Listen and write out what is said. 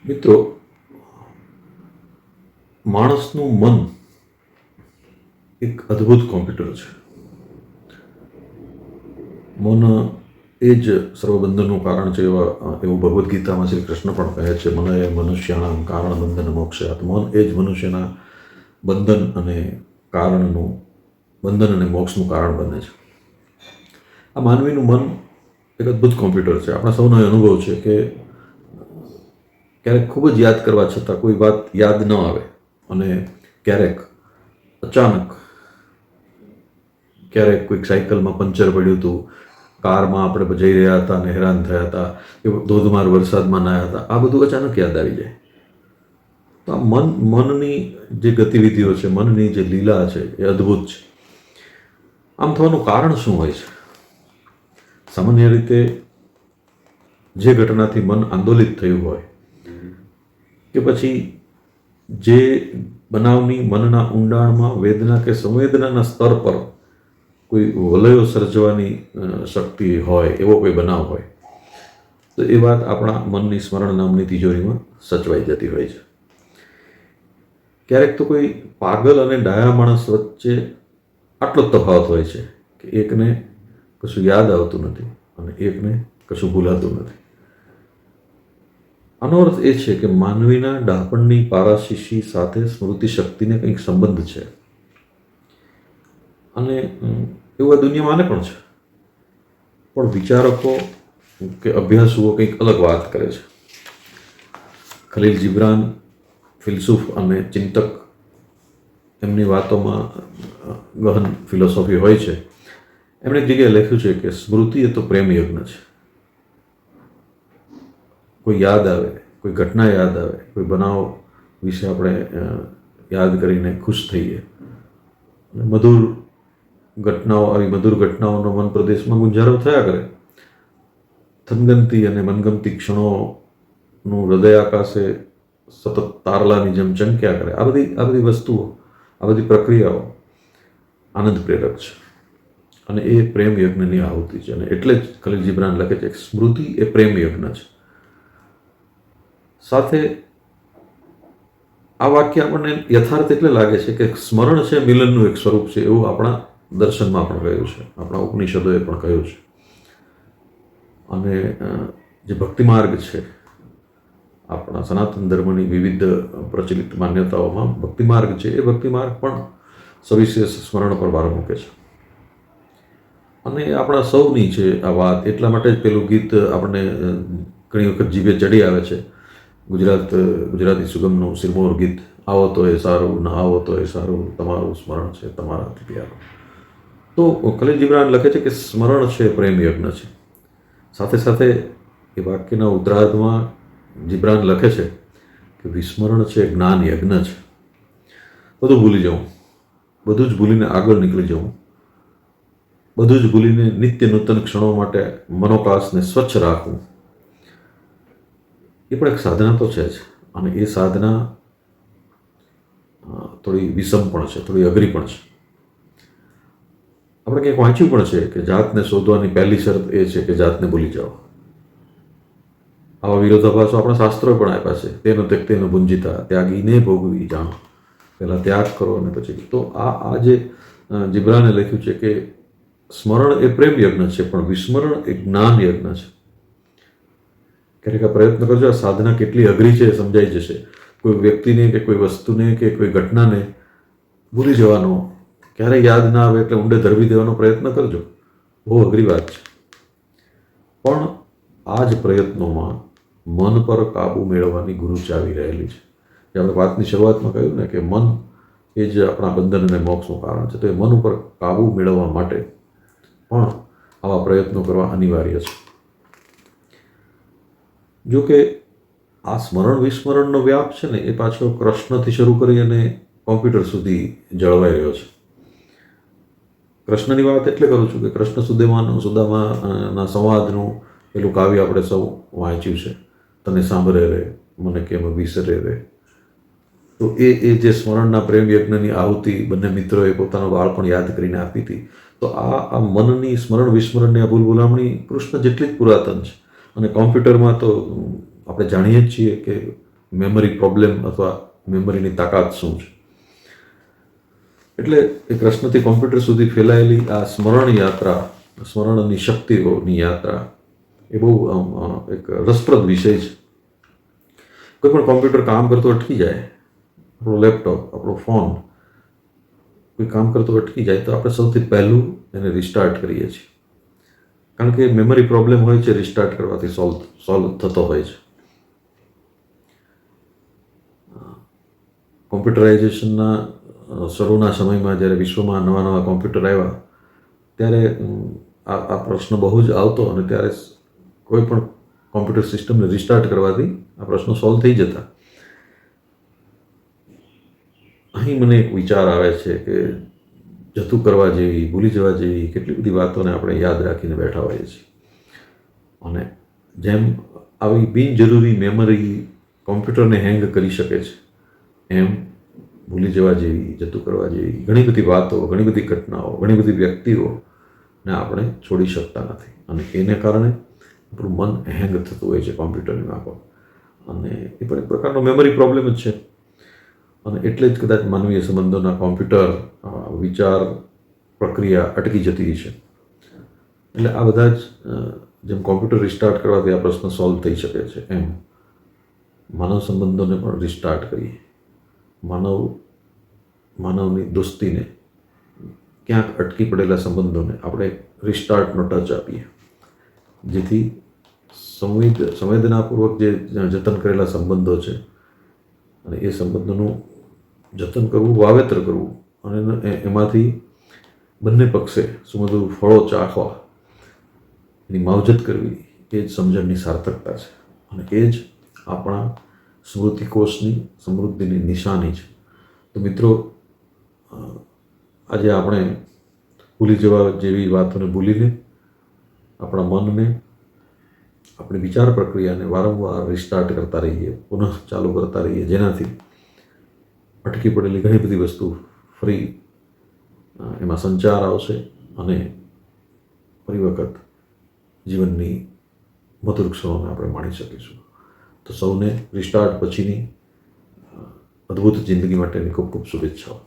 મિત્રો, માણસનું મન એક અદ્ભુત કોમ્પ્યુટર છે. મન એ જ સર્વબંધનનું કારણ છે એવું ભગવદ્ ગીતામાં શ્રી કૃષ્ણ પણ કહે છે. મને મનુષ્યાણામ કારણ બંધન મોક્ષાત. મન એ જ મનુષ્યના બંધન અને કારણનું બંધન અને મોક્ષનું કારણ બને છે. આ માનવીનું મન એક અદ્ભુત કોમ્પ્યુટર છે. આપણા સૌનો અનુભવ છે કે ક્યારેક ખૂબ જ યાદ કરવા છતાં કોઈ વાત યાદ ન આવે અને ક્યારેક અચાનક ક્યારેક કોઈક સાયકલમાં પંચર પડ્યું હતું, કારમાં આપણે જઈ રહ્યા હતા અને હેરાન થયા હતા, કે ધોધમાર વરસાદમાં નાહ્યા હતા, આ બધું અચાનક યાદ આવી જાય. તો આ મનની જે ગતિવિધિઓ છે, મનની જે લીલા છે એ અદ્ભુત છે. આમ થવાનું કારણ શું હોય છે? સામાન્ય રીતે જે ઘટનાથી મન આંદોલિત થયું હોય કે પછી જે બનાવની મનના ઊંડાણમાં વેદના કે સંવેદનાના સ્તર પર કોઈ વલયો સર્જવાની શક્તિ હોય, એવો કોઈ બનાવ હોય, તો એ વાત આપણા મનની સ્મરણ નામની તિજોરીમાં સચવાઈ જતી હોય છે. ક્યારેક તો કોઈ પાગલ અને ડાયા માણસ વચ્ચે આટલો તફાવત હોય છે કે એકને કશું યાદ આવતું નથી અને એકને કશું ભૂલાતું નથી. આનો અર્થ એ છે કે માનવીના ડાપણની પારાશીશી સાથે સ્મૃતિ શક્તિને કંઈક સંબંધ છે. અને એવું આ દુનિયા માને પણ છે. પણ વિચારકો કે અભ્યાસુઓ કંઈક અલગ વાત કરે છે. ખલીલ જીબ્રાન, ફિલસૂફ અને ચિંતક, એમની વાતોમાં ગહન ફિલોસોફી હોય છે. એમણે એક જગ્યાએ લખ્યું છે કે સ્મૃતિ એ તો પ્રેમ યજ્ઞ છે. કોઈ યાદ આવે, કોઈ ઘટના યાદ આવે, કોઈ બનાવ વિશે આપણે યાદ કરીને ખુશ થઈએ, મધુર ઘટનાઓનો મન પ્રદેશમાં ગુંજારો થયા કરે. થનગનતી અને મનગમતી ક્ષણોનું હૃદય આકાશે સતત તારલાની જેમ ચમક્યા કરે. આ બધી વસ્તુઓ, આ બધી પ્રક્રિયાઓ આનંદ પ્રેરક છે અને એ પ્રેમ યજ્ઞની આહુતિ છે. અને એટલે જ ખલીલ જીબ્રાન લખે છે કે સ્મૃતિ એ પ્રેમ યજ્ઞ છે. સાથે આ વાક્ય આપણને યથાર્થ એટલે લાગે છે કે સ્મરણ છે મિલનનું એક સ્વરૂપ છે, એવું આપણા દર્શનમાં પણ કહ્યું છે, આપણા ઉપનિષદોએ પણ કહ્યું છે. અને જે ભક્તિ માર્ગ છે, આપણા સનાતન ધર્મની વિવિધ પ્રચલિત માન્યતાઓમાં ભક્તિ માર્ગ છે, એ ભક્તિ માર્ગ પણ સવિશેષ સ્મરણ પર ભાર મૂકે છે. અને આપણા સૌની છે આ વાત. એટલા માટે જ પેલું ગીત આપણને ઘણી વખત જીભે ચડી આવે છે, ગુજરાતી સુગમનું સિરમોર ગીત, આવો તો એ સારું, ના આવો તો એ સારું, તમારું સ્મરણ છે તમારાથી પ્યારું. તો ખલીલ જીબ્રાન લખે છે કે સ્મરણ છે પ્રેમ યજ્ઞ છે. સાથે સાથે એ વાક્યના ઉત્તરાર્ધમાં જીબ્રાન લખે છે કે વિસ્મરણ છે જ્ઞાન યજ્ઞ છે. બધું ભૂલી જવું, બધું જ ભૂલીને આગળ નીકળી જવું, બધું જ ભૂલીને નિત્ય નૂતન ક્ષણો માટે મનોકાશને સ્વચ્છ રાખવું, એ પણ એક સાધના તો છે જ. અને એ સાધના થોડી વિષમ પણ છે, થોડી અઘરી પણ છે. આપણે ક્યાંક વાંચ્યું પણ છે કે જાતને શોધવાની પહેલી શરત એ છે કે જાતને ભૂલી જાઓ. આવા વિરોધાભાસો આપણા શાસ્ત્રોએ પણ આપ્યા છે. તેનો ત્યક્તેનો ભુંજિતા, ત્યાગીને ભોગવી જાણો. પહેલાં ત્યાગ કરો અને પછી. તો આ જે જીબ્રાને લખ્યું છે કે સ્મરણ એ પ્રેમ યજ્ઞ છે, પણ વિસ્મરણ એ જ્ઞાન યજ્ઞ છે. ક્યારેક આ પ્રયત્ન કરજો, આ સાધના કેટલી અઘરી છે એ સમજાઈ જશે. કોઈ વ્યક્તિને કે કોઈ વસ્તુને કે કોઈ ઘટનાને ભૂલી જવાનો, ક્યારેય યાદ ના આવે એટલે ઊંડે ધરવી દેવાનો પ્રયત્ન કરજો. બહુ અઘરી વાત છે. પણ આ જ પ્રયત્નોમાં મન પર કાબુ મેળવવાની ગુરુ ચાવી રહેલી છે. જે આપણે વાતની શરૂઆતમાં કહ્યું ને કે મન એ જ આપણા બંધન અને મોક્ષનું કારણ છે. તો એ મન ઉપર કાબુ મેળવવા માટે પણ આવા પ્રયત્નો કરવા અનિવાર્ય છે. જો કે આ સ્મરણ વિસ્મરણનો વ્યાપ છે ને, એ પાછો કૃષ્ણથી શરૂ કરી અને કોમ્પ્યુટર સુધી જળવાઈ રહ્યો છે. કૃષ્ણની વાત એટલે કરું છું કે કૃષ્ણ સુદામાના સંવાદનું પેલું કાવ્ય આપણે સૌ વાંચ્યું છે, તને સાંભળે રે મને કેમ વિસરે રે. તો એ જે સ્મરણના પ્રેમ યજ્ઞની આહુતિ બંને મિત્રોએ પોતાનો બાળપણ યાદ કરીને આપી હતી. તો આ મનની સ્મરણ વિસ્મરણની આ ભૂલભુલામણી કૃષ્ણ જેટલી જ પુરાતન છે. અને કોમ્પ્યુટરમાં તો આપણે જાણીએ જ છીએ કે મેમરી પ્રોબ્લેમ અથવા મેમરીની તાકાત શું છે. એટલે એ કૃષ્ણથી કોમ્પ્યુટર સુધી ફેલાયેલી આ સ્મરણ યાત્રા, સ્મરણની શક્તિઓની યાત્રા એ બહુ એક રસપ્રદ વિષય છે. કોઈ પણ કોમ્પ્યુટર કામ કરતો અટકી જાય, આપણો લેપટોપ, આપણો ફોન કોઈ કામ કરતો અટકી જાય તો આપણે સૌથી પહેલું એને રિસ્ટાર્ટ કરીએ છીએ, કારણ કે મેમરી પ્રોબ્લેમ હોય છે રિસ્ટાર્ટ કરવાથી સોલ્વ થતો હોય છે. કોમ્પ્યુટરાઇઝેશનના શરૂના સમયમાં જ્યારે વિશ્વમાં નવા નવા કોમ્પ્યુટર આવ્યા ત્યારે આ પ્રશ્ન બહુ જ આવતો, અને ત્યારે કોઈ પણ કોમ્પ્યુટર સિસ્ટમને રિસ્ટાર્ટ કરવાથી આ પ્રશ્નો સોલ્વ થઈ જતા. અહીં મને એક વિચાર આવે છે કે જતું કરવા જેવી, ભૂલી જવા જેવી કેટલી બધી વાતોને આપણે યાદ રાખીને બેઠા હોઈએ છીએ, અને જેમ આવી બિનજરૂરી મેમરી કોમ્પ્યુટરને હેંગ કરી શકે છે, એમ ભૂલી જવા જેવી, જતું કરવા જેવી ઘણી બધી વાતો, ઘણી બધી ઘટનાઓ, ઘણી બધી વ્યક્તિઓને આપણે છોડી શકતા નથી, અને એને કારણે આપણું મન હેંગ થતું હોય છે કોમ્પ્યુટરની માફક, અને એ પણ એક પ્રકારનો મેમરી પ્રોબ્લેમ જ છે. અને એટલે જ કદાચ માનવીય સંબંધોના કોમ્પ્યુટર વિચાર પ્રક્રિયા અટકી જતી છે. એટલે આ બધા જ જેમ કોમ્પ્યુટર રિસ્ટાર્ટ કરવાથી આ પ્રશ્ન સોલ્વ થઈ શકે છે, એમ માનવ સંબંધોને પણ રિસ્ટાર્ટ કરીએ, માનવની દોસ્તીને, ક્યાંક અટકી પડેલા સંબંધોને આપણે રિસ્ટાર્ટનો ટચ આપીએ, જેથી સંવેદનાપૂર્વક જે જતન કરેલા સંબંધો છે, અને એ સંબંધોનું જતન કરવું, વાવેતર કરવું, અને એમાંથી બંને પક્ષે સુમધુર ફળો ચાખવા, એની માવજત કરવી, એ જ સમજણની સાર્થકતા છે, અને એ જ આપણા સ્મૃતિકોષની સમૃદ્ધિની નિશાની છે. તો મિત્રો, આજે આપણે ભૂલી જવા જેવી વાતોને ભૂલીને આપણા મનને, આપણી વિચાર પ્રક્રિયાને વારંવાર રિસ્ટાર્ટ કરતા રહીએ, પુનઃ ચાલુ કરતા રહીએ, જેનાથી અટકી પડેલી ઘણી બધી વસ્તુ ફરી એમાં સંચાર આવશે, અને ફરી વખત જીવનની મધુર ક્ષણોને આપણે માણી શકીશું. તો સૌને રિસ્ટાર્ટ પછીની અદ્ભુત જિંદગી માટેની ખૂબ ખૂબ શુભેચ્છાઓ.